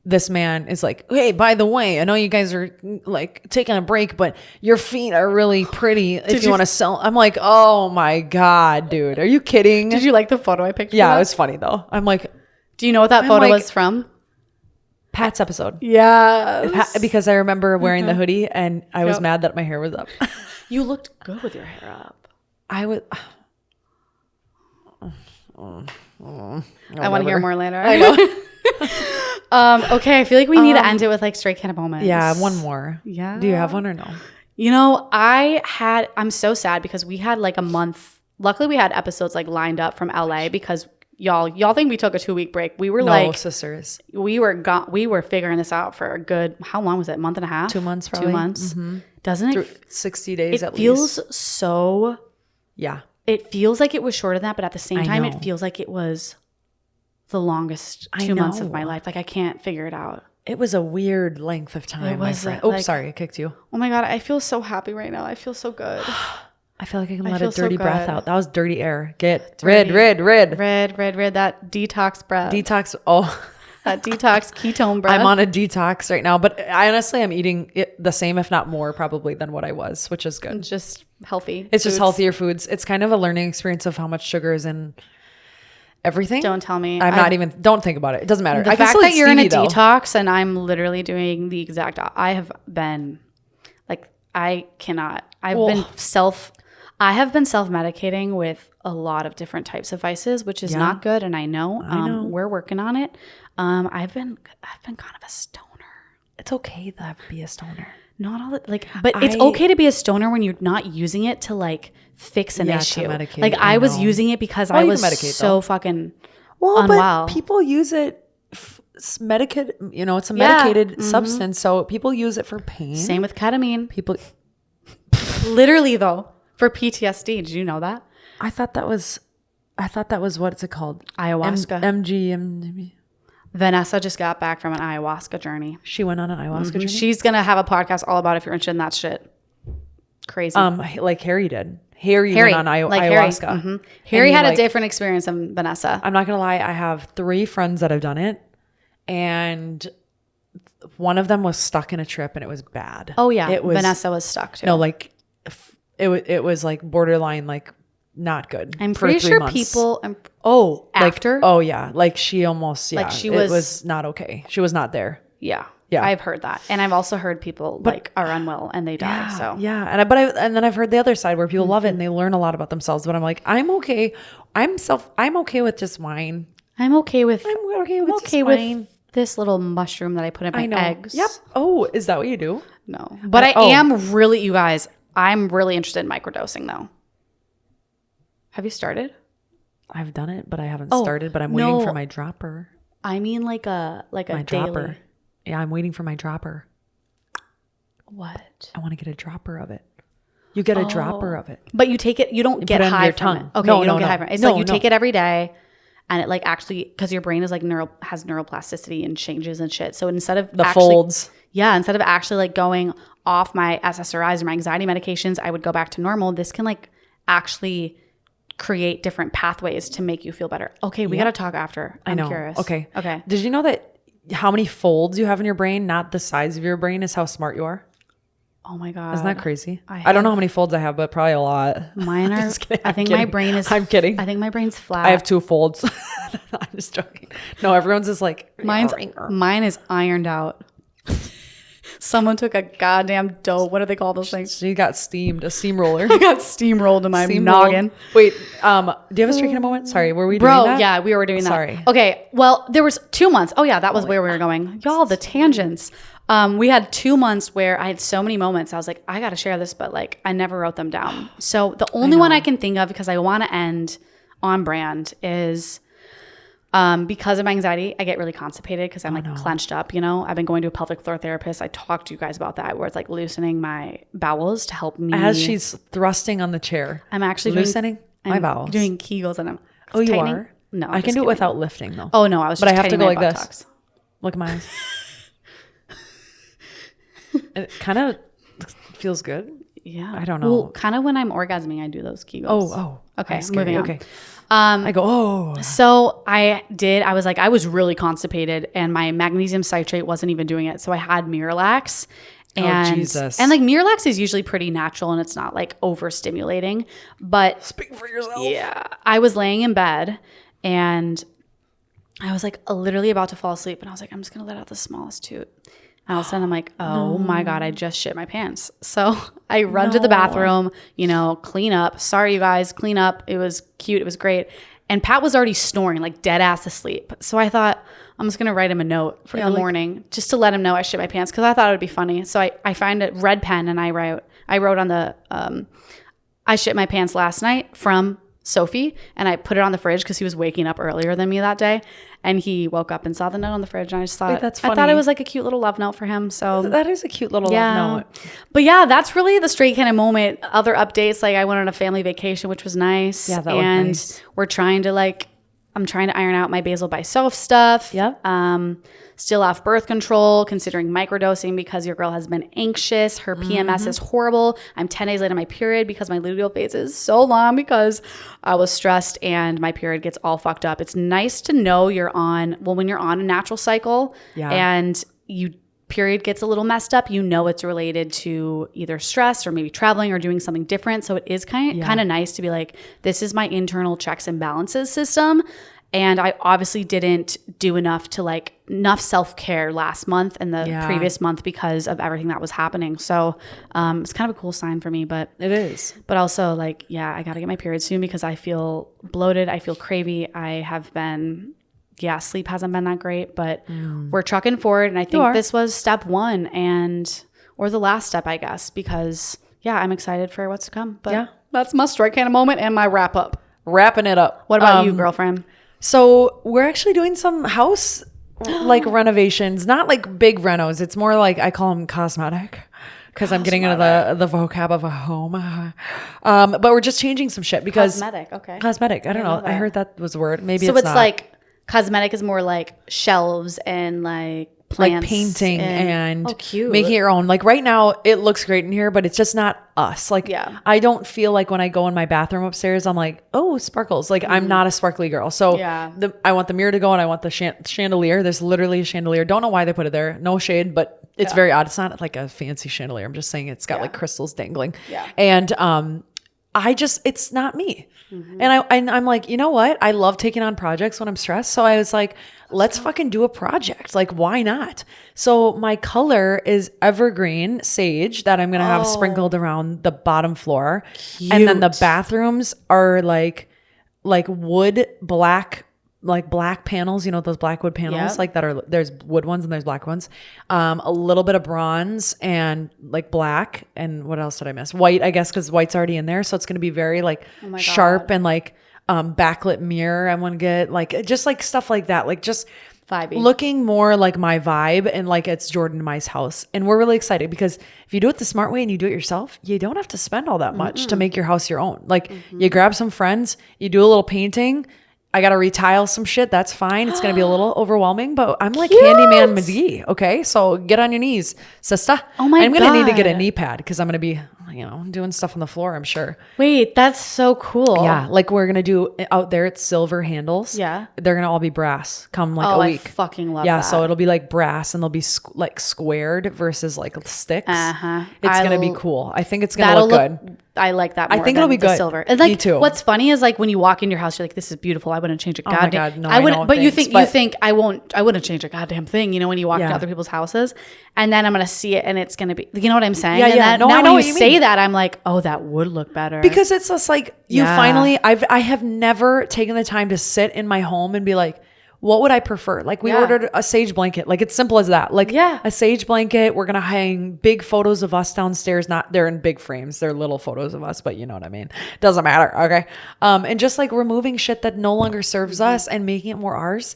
This man is like, hey, by the way, I know you guys are like taking a break, but your feet are really pretty if you want to sell. I'm like, oh my God, dude. Are you kidding? Did you like the photo I picked? Yeah, it was funny though. I'm like, do you know what that photo was from? Pat's episode. Yeah. Because I remember wearing the hoodie and I was mad that my hair was up. You looked good with your hair up. I would. I want to hear more later. I know. Okay, I feel like we need to end it with like stray cat moments. Yeah, one more. Yeah. Do you have one or no? You know, I'm so sad because we had like a month. Luckily, we had episodes like lined up from LA because y'all think we took a 2-week break. We were sisters. We were figuring this out for a good, how long was it? Month and a half? 2 months, probably. 2 months. Doesn't it? 60 days at least. It feels so. Yeah. It feels like it was shorter than that, but at the same time, it feels like it was the longest 2 months of my life. Like I can't figure it out. It was a weird length of time. It was sorry, I kicked you. Oh my God, I feel so happy right now. I feel so good. I feel like I can let a dirty breath out. That was dirty air. Get Dirty. red. That detox breath. Detox. Oh, that detox ketone breath. I'm on a detox right now, but I honestly am eating it the same, if not more, probably than what I was, which is good. Just healthy. It's just healthier foods. It's kind of a learning experience of how much sugar is in everything. Don't tell me. Don't think about it. It doesn't matter. The fact that you're in a detox and I'm literally doing the exact, I have been like, I cannot, I have been self-medicating with a lot of different types of vices, which is not good. And I know. We're working on it. I've been kind of a stoner. It's okay to be a stoner. Not all but it's okay to be a stoner when you're not using it to like fix an issue. To medicate, like I was using it because I was so fucking unwell. But people use it medicated, it's a medicated substance. So people use it for pain. Same with ketamine. People literally though, for PTSD. Did you know that? I thought that was what's it called? Ayahuasca. MGM. Vanessa just got back from an ayahuasca journey. She went on an ayahuasca journey? She's going to have a podcast all about it if you're interested in that shit. Crazy. Like Harry did. Harry went on ayahuasca. Harry had a different experience than Vanessa. I'm not going to lie. I have 3 friends that have done it. And one of them was stuck in a trip and it was bad. Oh, yeah. Vanessa was stuck too. No, like it was like borderline, like not good. I'm pretty sure people. After. Oh yeah, like she almost. Yeah, like it was not okay. She was not there. Yeah, I've heard that, and I've also heard people are unwell and they die. So yeah, and then I've heard the other side where people love it and they learn a lot about themselves. But I'm like, I'm okay. I'm okay with just wine. I'm okay with wine. This little mushroom that I put in my eggs. Yep. Oh, is that what you do? No, but I am really, you guys. I'm really interested in microdosing though. Have you started? I've done it, but I haven't started. But I'm waiting for my dropper. I mean, like a daily. Dropper. Yeah, I'm waiting for my dropper. What? I want to get a dropper of it. You get a dropper of it, but you take it. You don't get high from it. Okay, you don't get high from it. It's like you take it every day, and it like actually because your brain is like has neuroplasticity and changes and shit. So instead of folds, instead of actually like going off my SSRIs or my anxiety medications, I would go back to normal. This can like actually create different pathways to make you feel better. Okay, we got to talk after. I'm curious. Okay. Did you know that how many folds you have in your brain, not the size of your brain, is how smart you are? Oh my God. Isn't that crazy? I don't know how many folds I have, but probably a lot. Mine are, I think my brain is. I'm kidding. I think my brain's flat. I have 2 folds. I'm just joking. No, everyone's just like. Mine is ironed out. Someone took a goddamn dough. What do they call those things? She got steamed. A steamroller. I got steamrolled in my noggin. Wait, do you have a straight in a moment? Sorry, were we doing that? Yeah, we were doing that. Sorry. Okay, well, there was 2 months. Oh yeah, that was where we were going. Y'all, the tangents. We had 2 months where I had so many moments. I was like, I got to share this, but like I never wrote them down. So the only one I can think of, because I want to end on brand, is because of my anxiety, I get really constipated because I'm clenched up, I've been going to a pelvic floor therapist. I talked to you guys about that, where it's like loosening my bowels to help me. As she's thrusting on the chair. I'm actually loosening my bowels. Doing Kegels and I'm you tightening. are? No, I can do it without lifting though. Oh no, I was just I have to go like buttocks. This. Look at my eyes. It kind of feels good. Yeah. I don't know. Well, kind of when I'm orgasming, I do those Kegels. Oh. Okay, moving on. Okay. I go, So I was really constipated and my magnesium citrate wasn't even doing it. So I had Miralax. And, Jesus. And like Miralax is usually pretty natural and it's not like overstimulating. But speak for yourself. Yeah. I was laying in bed and I was like literally about to fall asleep. And I was like, I'm just going to let out the smallest toot. And all of a sudden I'm like, oh my God, I just shit my pants. So I run to the bathroom, clean up. Sorry, you guys, clean up. It was cute. It was great. And Pat was already snoring, like dead ass asleep. So I thought, I'm just going to write him a note in the morning just to let him know I shit my pants because I thought it would be funny. So I find a red pen and I wrote on the, I shit my pants last night from Sophie, and I put it on the fridge because he was waking up earlier than me that day. And he woke up and saw the note on the fridge, and I just thought, that's funny. I thought it was like a cute little love note for him. So that is a cute little love note. But yeah, that's really the straight kind of moment. Other updates, like I went on a family vacation, which was nice. Yeah, that was nice. We're trying to I'm trying to iron out my Basil by Soph stuff. Yeah. Still off birth control, considering microdosing because your girl has been anxious. Her PMS is horrible. I'm 10 days late on my period because my luteal phase is so long because I was stressed and my period gets all fucked up. It's nice to know when you're on a natural cycle and period gets a little messed up, it's related to either stress or maybe traveling or doing something different. So it is kind of nice to be like, this is my internal checks and balances system. And I obviously didn't do enough self-care last month and the previous month because of everything that was happening. So it's kind of a cool sign for me, but it is. But also I got to get my period soon because I feel bloated. I feel cravey. I have been, sleep hasn't been that great, but we're trucking forward. And I think this was step one or the last step, I guess, because I'm excited for what's to come. But that's my strike kind of moment and my wrap up. Wrapping it up. What about you, girlfriend? So we're actually doing some house renovations, not like big renos. It's more like I call them cosmetic because I'm getting into the vocab of a home. But we're just changing some shit because cosmetic. Okay. Cosmetic. I don't know. I heard that was a word. Maybe so it's not. Like cosmetic is more like shelves and like plants, like painting and cute. Making your own. Like right now it looks great in here, but it's just not us. Like I don't feel like when I go in my bathroom upstairs, I'm like, oh, sparkles. Like I'm not a sparkly girl. So I want the mirror to go and I want the chandelier. There's literally a chandelier. Don't know why they put it there. No shade, but it's very odd. It's not like a fancy chandelier. I'm just saying it's got like crystals dangling. Yeah. And it's not me. Mm-hmm. And I'm like, you know what? I love taking on projects when I'm stressed. So I was like, let's fucking do a project. Like, why not? So my color is evergreen sage that I'm going to have sprinkled around the bottom floor. Cute. And then the bathrooms are like wood black, like black panels, those black wood panels, like there's wood ones and there's black ones. A little bit of bronze and like black. And what else did I miss? White, I guess, because white's already in there. So it's going to be very like sharp and like backlit mirror. I want to get like, just like stuff like that. Like just vibey. Looking more like my vibe and like it's Jordan and Mai's house. And we're really excited because if you do it the smart way and you do it yourself, you don't have to spend all that much to make your house your own. Like you grab some friends, you do a little painting. I got to retile some shit. That's fine. It's going to be a little overwhelming, but I'm like Handyman McGee. Okay. So get on your knees, sister. Oh my God. I'm going to need to get a knee pad because I'm going to be, doing stuff on the floor, I'm sure. Wait, that's so cool. Yeah. Like we're going to do out there, it's silver handles. Yeah. They're going to all be brass come like a week. I fucking love that. Yeah. So it'll be like brass and they'll be like squared versus like sticks. It's going to be cool. I think it's going to look good. I like that more. I think it'll be good. Silver. And like, me too. What's funny is like when you walk in your house, you're like, this is beautiful. I wouldn't change a goddamn. Oh my God, no, I wouldn't. But thanks, you think I wouldn't change a goddamn thing. When you walk to other people's houses, and then I'm gonna see it, and it's gonna be. You know what I'm saying? Yeah, yeah. Now when you say that, I'm like, oh, that would look better because it's just like you finally. I have never taken the time to sit in my home and be like, what would I prefer? Like we ordered a sage blanket. Like it's simple as that. Like a sage blanket. We're going to hang big photos of us downstairs. They're in big frames. They're little photos of us, but you know what I mean? Doesn't matter. Okay. And just like removing shit that no longer serves us and making it more ours.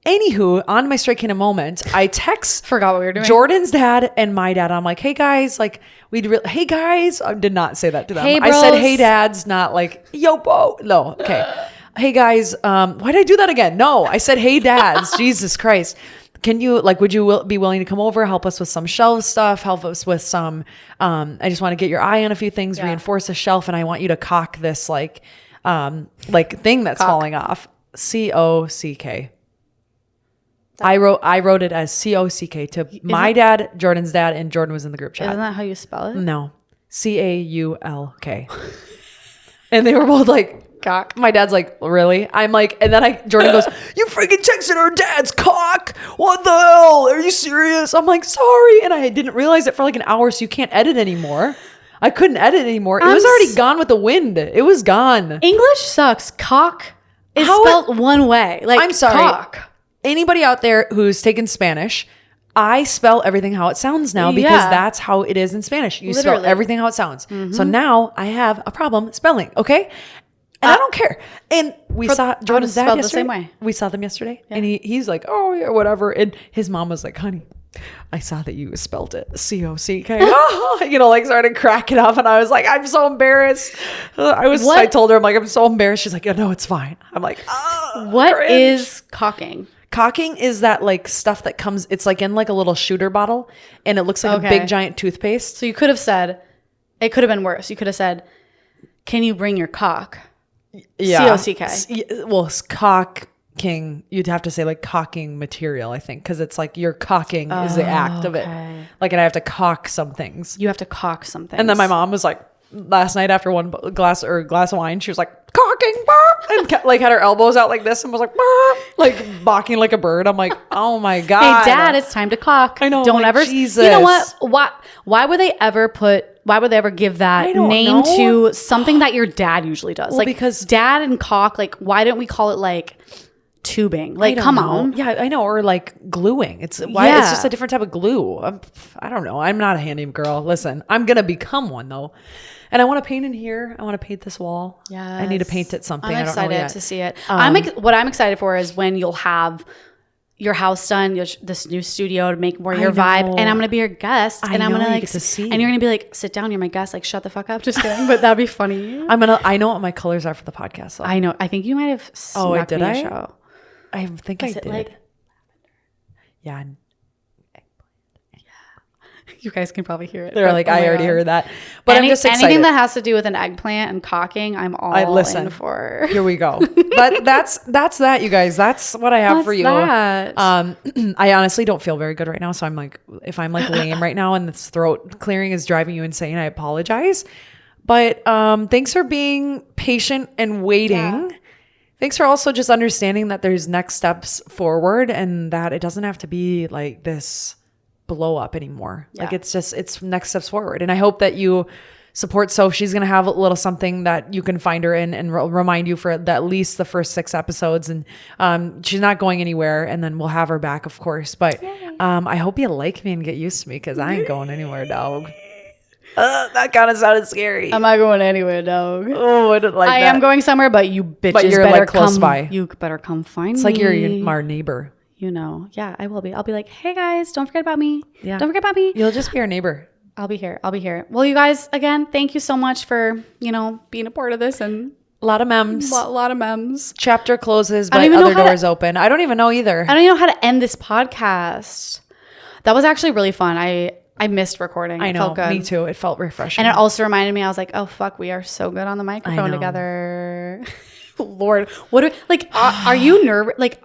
Anywho, on my straight kind of moment, I forgot what we were doing. Jordan's dad and my dad. I'm like, hey guys, like hey guys. I did not say that to them. Hey, I said, hey dads, not like, yo, bo. No. Okay. Hey guys, why did I do that again? No, I said, hey dads, Jesus Christ. Can you would you be willing to come over, help us with some shelf stuff, help us with some, I just want to get your eye on a few things, reinforce a shelf. And I want you to cock this like thing that's falling off. COCK. I wrote it as COCK to my dad, Jordan's dad, and Jordan was in the group chat. Isn't that how you spell it? No, CAULK. And they were both like, cock. My dad's like, really? I'm like, and then Jordan goes, you freaking texted our dad's cock. What the hell? Are you serious? I'm like, sorry. And I didn't realize it for like an hour. So you can't edit anymore. I couldn't edit anymore. It was already gone with the wind. It was gone. English sucks. Cock is spelled one way. Like, I'm sorry. Cock. anybody out there who's taken Spanish, I spell everything how it sounds now because that's how it is in Spanish. You spell everything how it sounds. So now I have a problem spelling. Okay. And I don't care. And we saw Jordan's dad yesterday. The same way. We saw them yesterday. Yeah. And he's like, oh, yeah, whatever. And his mom was like, honey, I saw that you spelled it C-O-C-K. Like started cracking up. And I was like, I'm so embarrassed. I told her, I'm like, I'm so embarrassed. She's like, no, it's fine. I'm like, oh, what cringe. Is cocking? Cocking is that like stuff that comes, it's like in like a little shooter bottle and it looks like a big giant toothpaste. So you could have said, it could have been worse. You could have said, can you bring your cock? Yeah. C-O-C-K. Well, cocking, you'd have to say like cocking material, I think, because it's like you're cocking is the act of it. Like, and I have to cock some things. You have to cock some things. And then my mom was like, last night after one glass of wine, she was like, cocking, and like had her elbows out like this and was like barking like a bird. I'm like, oh my God. Hey, Dad, it's time to cock. I know. Don't like, ever. Jesus. You know what? Why would they ever give that name to something that your dad usually does? Well, like, because dad and cock, like, why don't we call it like tubing? Like, come on. Yeah, I know. Or like gluing. It's just a different type of glue. I don't know. I'm not a handy girl. Listen, I'm going to become one though. And I want to paint in here. I want to paint this wall. Yeah, I need to paint it something. I'm excited I don't know yet. to see it. What I'm excited for is when you'll have your house done, this new studio to make more your vibe, and I'm gonna be your guest, and I'm gonna like, and you're gonna be like, sit down, you're my guest, like shut the fuck up. Just kidding, but that'd be funny. I know what my colors are for the podcast. So. I know. I think you might have. Did I? Show. I think I did. Like, yeah. You guys can probably hear it. They're like, I already heard that. But I'm just excited. Anything that has to do with an eggplant and cocking, I'm all in for. Here we go. But that's that, you guys. That's what I have for you. That? I honestly don't feel very good right now. So I'm like, if I'm like lame right now and this throat clearing is driving you insane, I apologize. But thanks for being patient and waiting. Yeah. Thanks for also just understanding that there's next steps forward and that it doesn't have to be like this blow up anymore. Yeah. Like it's next steps forward. And I hope that you support Soph. She's going to have a little something that you can find her in and remind you for at least the first 6 episodes. And she's not going anywhere. And then we'll have her back, of course. But I hope you like me and get used to me because I ain't going anywhere, dog. That kind of sounded scary. I'm not going anywhere, dog. Oh, I didn't like that. I am going somewhere, but you bitches you're better like close by. You better come find me. It's like you're our neighbor. You know, yeah, I will be. I'll be like, hey guys, don't forget about me. Yeah. Don't forget about me. You'll just be our neighbor. I'll be here. Well, you guys, again, thank you so much for, being a part of this and a lot of memes. A lot of memes. Chapter closes, but other doors open. I don't even know either. I don't even know how to end this podcast. That was actually really fun. I missed recording. I know. It felt good. Me too. It felt refreshing. And it also reminded me, I was like, oh fuck, we are so good on the microphone together. Lord, are you nervous? Like,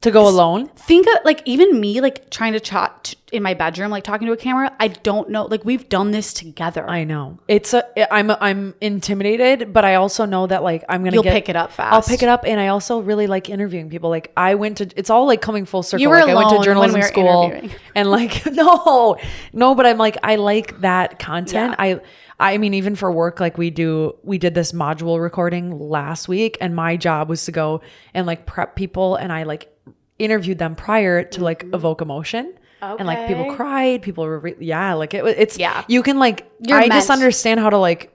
to go alone? Think of like even me like trying to chat in my bedroom, like talking to a camera. I don't know. Like we've done this together. I know. I'm intimidated, but I also know that like You'll pick it up fast. I'll pick it up, and I also really like interviewing people. Like it's all like coming full circle. You were like alone I went to journalism school, and like no, but I'm like I like that content. Yeah. I mean, even for work, like we did this module recording last week, and my job was to go and like prep people, and I like interviewed them prior to like evoke emotion. Okay. And like people cried, people were you can like just understand how to like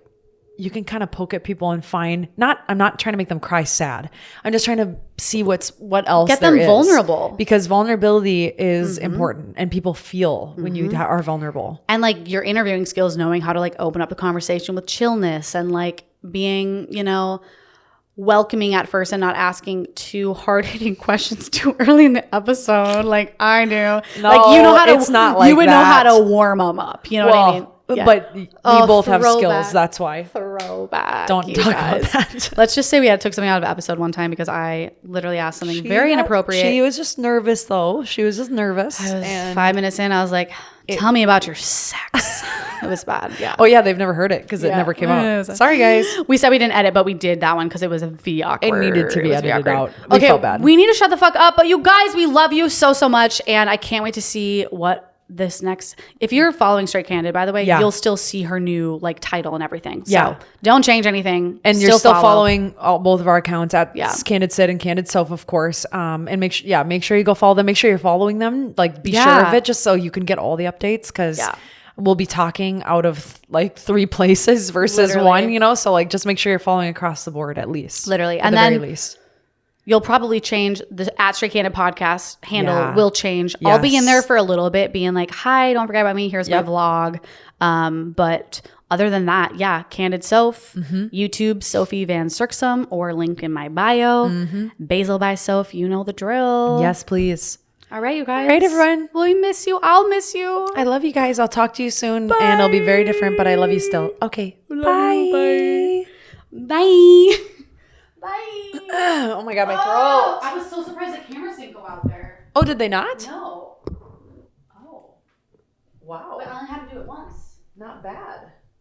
you can kind of poke at people and find I'm not trying to make them cry sad. I'm just trying to see what else get them vulnerable, because vulnerability is important and people feel when you are vulnerable. And like your interviewing skills, knowing how to like open up the conversation with chillness and like being, welcoming at first and not asking too hard-hitting questions too early in the episode like I do. No, like it's not like you would know how to warm them up. You know what I mean? Yeah. But we both have skills. That's why. Throwback. Don't talk about that. Let's just say we took something out of episode one time because I literally asked something very inappropriate. She was just nervous though. She was just nervous. And 5 minutes in, I was like, tell me about your sex. It was bad. Yeah. Oh yeah, they've never heard it because it never came out. Sorry guys. We said we didn't edit, but we did that one because it was awkward. It needed to be edited out. We felt bad. We need to shut the fuck up. But you guys, we love you so much, and I can't wait to see what this next, if you're following Straight Candid, by the way, Yeah. you'll still see her new like title and everything. Yeah. So don't change anything. And you're still follow. following both of our accounts at Candid Sid and Candid Soph, of course. And make sure you go follow them. Make sure you're following them. Like be sure of it just so you can get all the updates because we'll be talking out of like 3 places versus one, you know? So like just make sure you're following across the board at least. Literally. At And the then very least. you'll probably change the at Straight Candid podcast handle will change. I'll be in there for a little bit being like, hi, don't forget about me. Here's my vlog. But other than that, Candid Soph, YouTube, Sophie Van Cirksum, or link in my bio. Basil by Soph, you know the drill. Yes, please. All right, you guys. All right, everyone. We miss you. I'll miss you. I love you guys. I'll talk to you soon. Bye. And it'll be very different, but I love you still. Okay. Bye. Bye. Bye. Oh my God, my throat. I was so surprised the cameras didn't go out there. Oh, did they not? No. Oh. Wow. But I only had to do it once. Not bad.